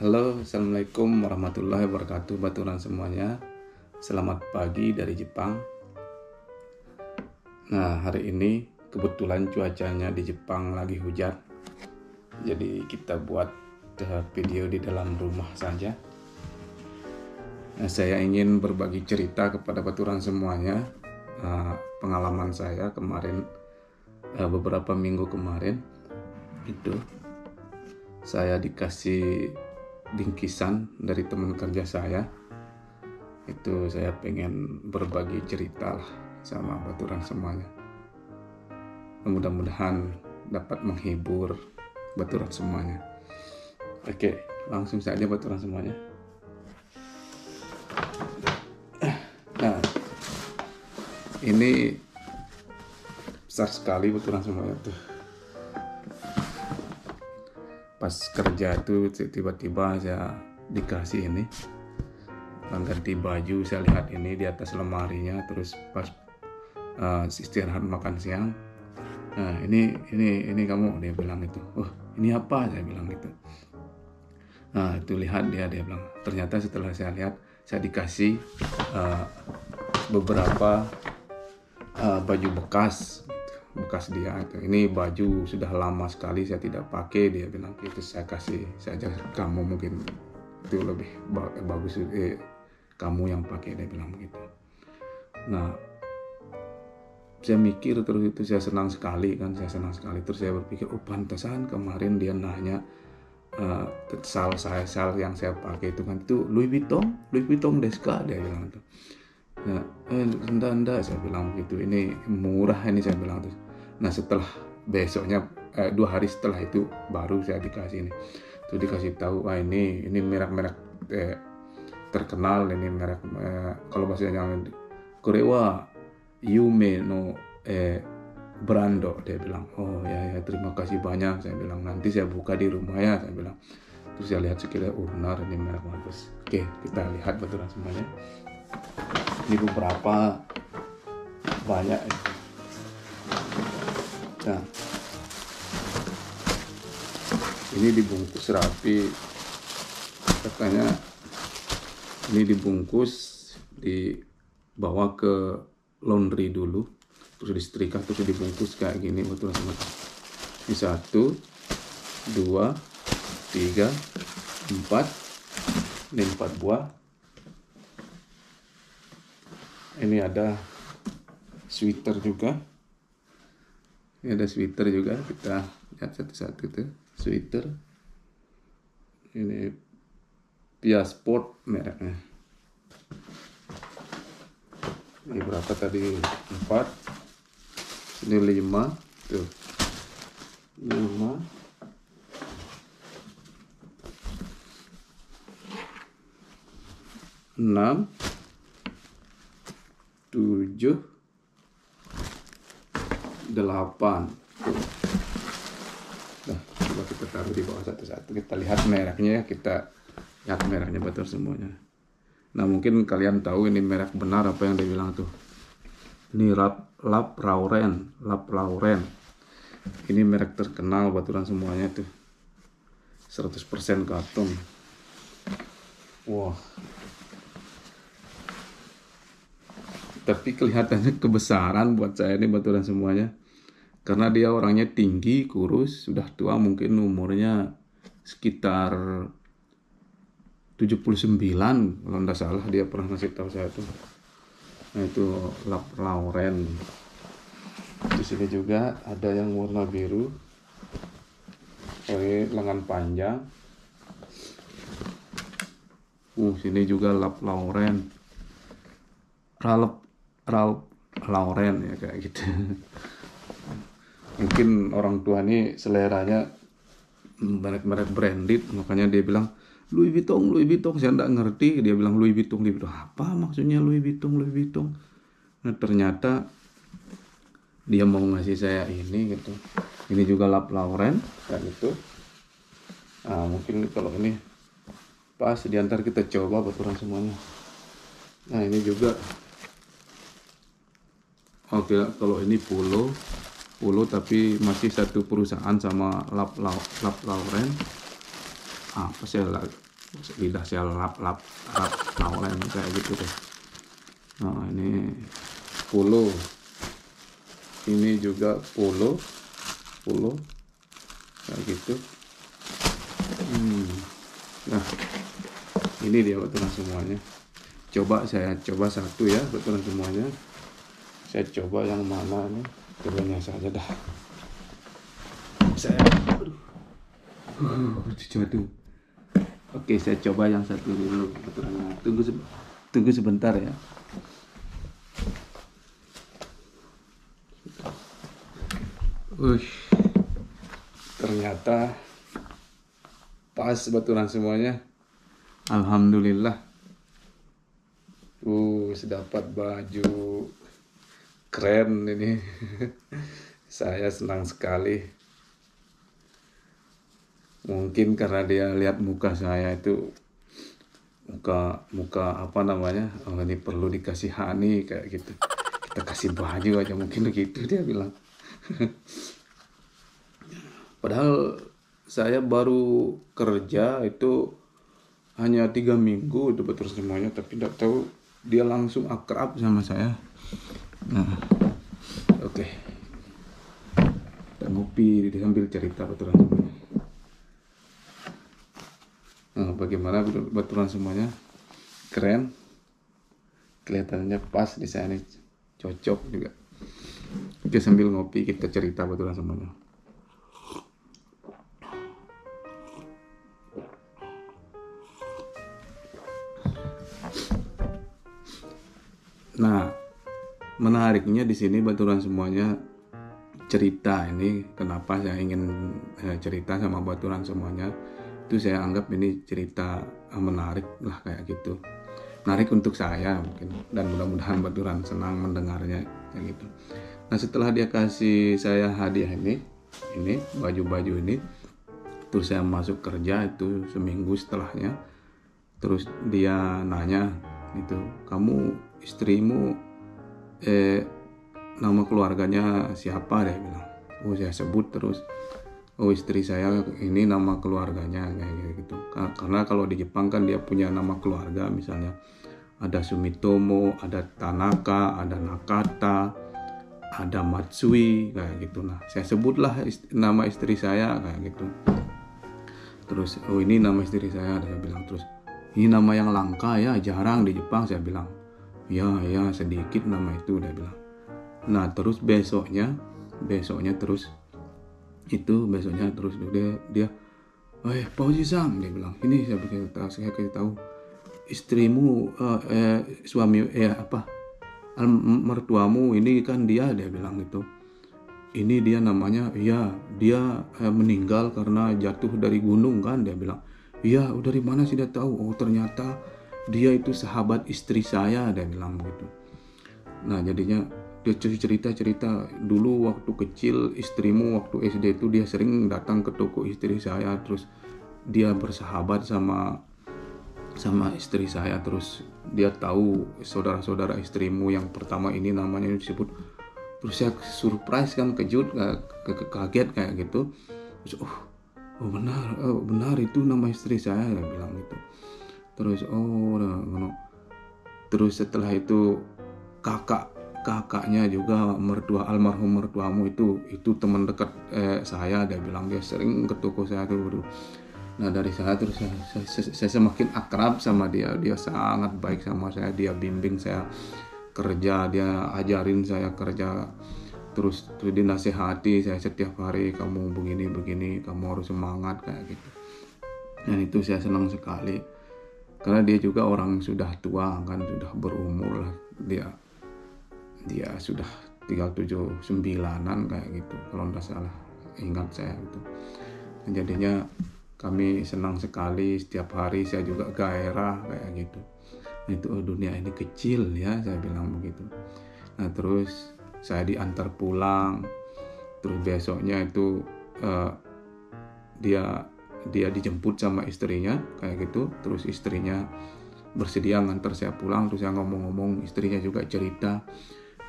Halo, Assalamualaikum warahmatullahi wabarakatuh, baturan semuanya. Selamat pagi dari Jepang. Nah, hari ini kebetulan cuacanya di Jepang lagi hujan. Jadi kita buat video di dalam rumah saja. Nah, saya ingin berbagi cerita kepada baturan semuanya. Pengalaman saya kemarin, beberapa minggu kemarin itu saya dikasih bingkisan dari teman kerja saya. Itu saya pengen berbagi cerita lah sama baturan semuanya. Mudah-mudahan dapat menghibur baturan semuanya. Oke, langsung saja baturan semuanya. Nah, ini besar sekali baturan semuanya tuh. Pas kerja tuh tiba-tiba saya dikasih ini, ganti baju. Saya lihat ini di atas lemarinya, terus pas istirahat makan siang, nah ini kamu, dia bilang itu. Oh, ini apa? Saya bilang gitu. Nah, itu lihat dia bilang. Ternyata setelah saya lihat, saya dikasih beberapa baju bekas dia itu. Ini baju sudah lama sekali saya tidak pakai, dia bilang itu. Saya kasih saja kamu, mungkin itu lebih bagus kamu yang pakai, dia bilang begitu. Nah, saya mikir terus itu, saya senang sekali. Terus saya berpikir, oh pantasan kemarin dia nanya sal yang saya pakai itu kan, itu Louis Vuitton desu ka, dia bilang itu. Nah, enggak, saya bilang begitu, ini murah ini, saya bilang terus. Nah, setelah besoknya 2 hari setelah itu baru saya dikasih ini. Tuh dikasih tahu, ini merek-merek terkenal, ini merek kalau bahasanya Korewa Yume no Brando, dia bilang. Oh ya, terima kasih banyak, saya bilang. Nanti saya buka di rumah ya, saya bilang. Terus saya lihat sekilas, benar ini merek bagus. Oke, kita lihat baturan semuanya. Ini beberapa banyak. Nah, ini dibungkus rapi. Katanya ini dibungkus, dibawa ke laundry dulu, terus disetrika, terus dibungkus kayak gini baturan semua. Ini 1, 2, 3, 4. Ini 4 buah. Ini ada sweater juga. Kita lihat satu-satu tuh. Sweater. Ini Pia Sport mereknya. Ini berapa tadi? 4. Ini 5. Tuh. 5. 6. 7, 8. Nah, coba kita taruh di bawah satu-satu. Kita lihat mereknya, baturan semuanya. Nah, mungkin kalian tahu ini merek benar apa yang dia bilang tuh. Ini Ralph Lauren. Ini merek terkenal baturan semuanya tuh. 100% karton. Wah. Tapi kelihatannya kebesaran buat saya ini baturan semuanya. Karena dia orangnya tinggi, kurus, sudah tua, mungkin umurnya sekitar 79 kalau tidak salah, dia pernah ngasih tahu saya tuh. Nah, itu Ralph Lauren. Di sini juga ada yang warna biru. Ini lengan panjang. Sini juga Ralph Lauren ya, kayak gitu. Mungkin orang tua ini seleranya merek branded, makanya dia bilang Louis Vuitton. Saya enggak ngerti, dia bilang Louis Vuitton. Apa maksudnya Louis Vuitton? Nah, ternyata dia mau ngasih saya ini gitu. Ini juga Ralph Lauren kayak gitu. Nah, mungkin kalau ini pas diantar kita coba baturan semuanya. Nah, ini juga. Oke, kalau ini Polo tapi masih satu perusahaan sama Ralph Lauren. Apa saya lidah saya lap nawalan kayak gitu deh. Nah ini polo, ini juga polo kayak gitu. Nah ini dia betulan semuanya. Saya coba satu ya betulan semuanya. Saya coba yang mana nih, cobanya saja dah. Jatuh. Oke, saya coba yang satu dulu betulannya. Tunggu sebentar ya. Ternyata pas betulan semuanya. Alhamdulillah. Dapat baju keren ini. Saya senang sekali. Mungkin karena dia lihat muka saya itu muka apa namanya, ini perlu dikasihani kayak gitu. Kita kasih baju aja mungkin begitu dia bilang. Padahal saya baru kerja itu hanya 3 minggu itu betul semuanya, tapi tidak tahu dia langsung akrab sama saya. Nah, oke. Kita ngopi sambil cerita betulan semuanya. Nah, bagaimana betulan semuanya? Keren. Kelihatannya pas di sana, cocok juga. Oke, sambil ngopi kita cerita betulan semuanya. Nah, menariknya di sini betulan semuanya cerita ini, kenapa saya ingin cerita sama betulan semuanya, itu saya anggap ini cerita menarik lah kayak gitu. Menarik untuk saya mungkin, dan mudah-mudahan betulan senang mendengarnya kayak gitu. Nah, setelah dia kasih saya hadiah ini baju-baju ini, terus saya masuk kerja itu seminggu setelahnya, terus dia nanya itu, kamu istrimu nama keluarganya siapa, dia bilang. Saya sebut terus, istri saya ini nama keluarganya kayak gitu. Karena kalau di Jepang kan dia punya nama keluarga, misalnya ada Sumitomo, ada Tanaka, ada Nakata, ada Matsui kayak gitu. Nah, saya sebutlah nama istri saya kayak gitu. Terus ini nama istri saya bilang. Terus ini nama yang langka ya, jarang di Jepang, saya bilang. Ya sedikit nama itu, dia bilang. Nah, terus besoknya terus dia Pak Uji-san, dia bilang, ini saya kasih tahu istrimu, suami mertuamu ini kan dia bilang gitu. Ini dia namanya, dia meninggal karena jatuh dari gunung kan, dia bilang. Dari mana sih dia tahu? Ternyata dia itu sahabat istri saya, dia bilang begitu. Nah, jadinya dia cerita dulu waktu kecil, istrimu waktu SD itu dia sering datang ke toko istri saya, terus dia bersahabat sama istri saya, terus dia tahu saudara-saudara istrimu yang pertama ini namanya disebut. Terus saya surprise kan, kejut, kaget kayak gitu. Terus benar itu nama istri saya, dia bilang gitu. Terus terus setelah itu kakaknya juga almarhum mertuamu itu teman dekat saya, dia bilang. Dia sering ke toko saya tuh. Nah, dari sana terus saya semakin akrab sama dia. Dia sangat baik sama saya, dia bimbing saya kerja, dia ajarin saya kerja, terus dinasehati saya setiap hari, kamu begini, kamu harus semangat kayak gitu. Dan itu saya senang sekali, karena dia juga orang sudah tua kan, sudah berumur lah, dia sudah 39-an kayak gitu kalau tidak salah, ingat saya itu. Dan jadinya kami senang sekali, setiap hari saya juga gairah kayak gitu. Itu dunia ini kecil ya, saya bilang begitu. Nah, terus saya diantar pulang, terus besoknya itu dia dijemput sama istrinya kayak gitu. Terus istrinya bersedia ngantar saya pulang. Terus saya ngomong-ngomong, istrinya juga cerita,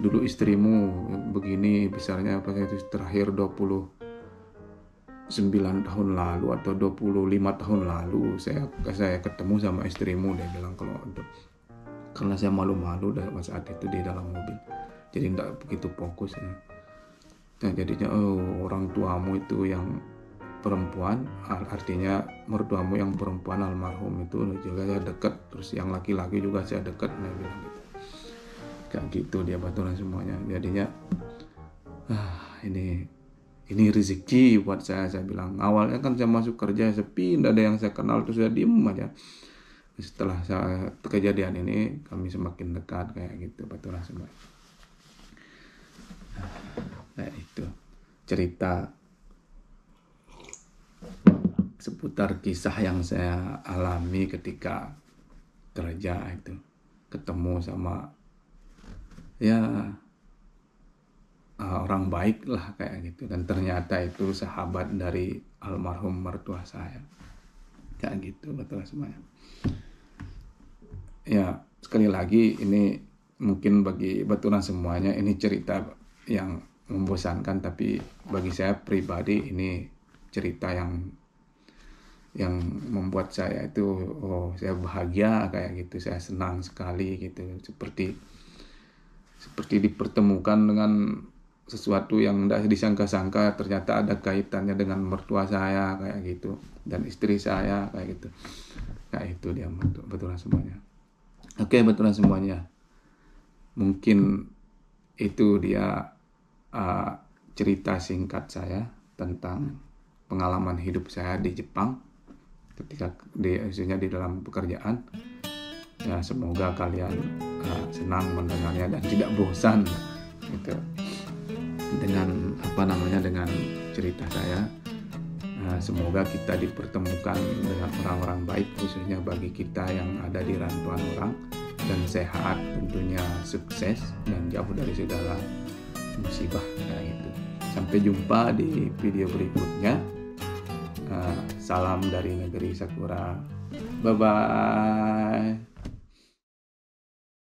dulu istrimu begini besarnya, apa itu terakhir 20 9 tahun lalu atau 25 tahun lalu saya ketemu sama istrimu, dia bilang, karena saya malu-malu saat itu di dalam mobil, jadi tidak begitu fokus ya. Nah jadinya orang tuamu itu yang perempuan, artinya mertuamu yang perempuan almarhum itu juga saya dekat, terus yang laki-laki juga saya dekat, nah bilang gitu. Kayak gitu dia baturan semuanya. Jadinya ini rezeki buat saya bilang. Awalnya kan saya masuk kerja sepi, tidak ada yang saya kenal, terus saya diem aja. Setelah kejadian ini kami semakin dekat kayak gitu baturan semuanya. Kayak itu cerita seputar kisah yang saya alami ketika kerja itu, ketemu sama orang baik lah kayak gitu, dan ternyata itu sahabat dari almarhum mertua saya kayak gitu betul semuanya. Ya sekali lagi ini mungkin bagi baturan semuanya ini cerita yang membosankan, tapi bagi saya pribadi ini cerita yang membuat saya itu saya bahagia kayak gitu, saya senang sekali gitu, seperti dipertemukan dengan sesuatu yang tidak disangka-sangka, ternyata ada kaitannya dengan mertua saya kayak gitu, dan istri saya kayak gitu. Nah itu dia betulan semuanya. Oke betulan semuanya, mungkin itu dia cerita singkat saya tentang pengalaman hidup saya di Jepang ketika di dalam pekerjaan. Ya semoga kalian senang mendengarnya dan tidak bosan gitu dengan dengan cerita saya. Semoga kita dipertemukan dengan orang-orang baik, khususnya bagi kita yang ada di rantauan orang, dan sehat tentunya, sukses dan jauh dari segala musibah kayak gitu. Sampai jumpa di video berikutnya. Salam dari negeri Sakura. Bye bye.